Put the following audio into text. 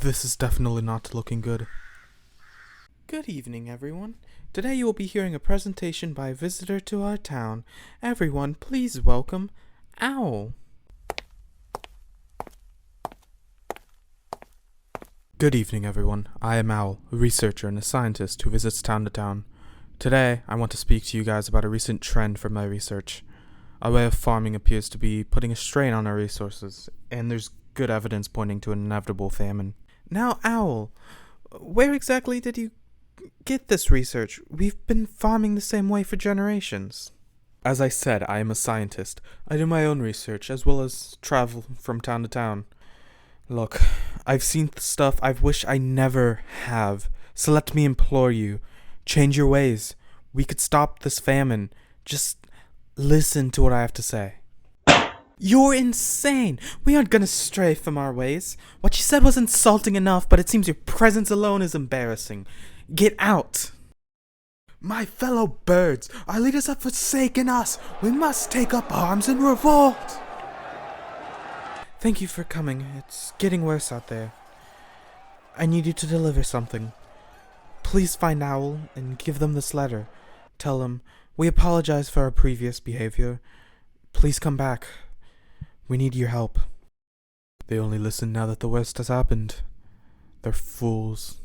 This is definitely not looking good. Good evening, everyone. Today you will be hearing a presentation by a visitor to our town. Everyone, please welcome Owl. Good evening, everyone. I am Owl, a researcher and a scientist who visits town to town. Today, I want to speak to you guys about a recent trend from my research. Our way of farming appears to be putting a strain on our resources, and there's good evidence pointing to an inevitable famine. Now, Owl, where exactly did you get this research? We've been farming the same way for generations. As I said, I am a scientist. I do my own research, as well as travel from town to town. Look, I've seen stuff I wish I never have, so let me implore you, change your ways. We could stop this famine. Just listen to what I have to say. You're insane! We aren't gonna stray from our ways. What you said was insulting enough, but it seems your presence alone is embarrassing. Get out! My fellow birds, our leaders have forsaken us. We must take up arms and revolt! Thank you for coming. It's getting worse out there. I need you to deliver something. Please find Owl and give them this letter. Tell them, we apologize for our previous behavior. Please come back. We need your help. They only listen now that the worst has happened. They're fools.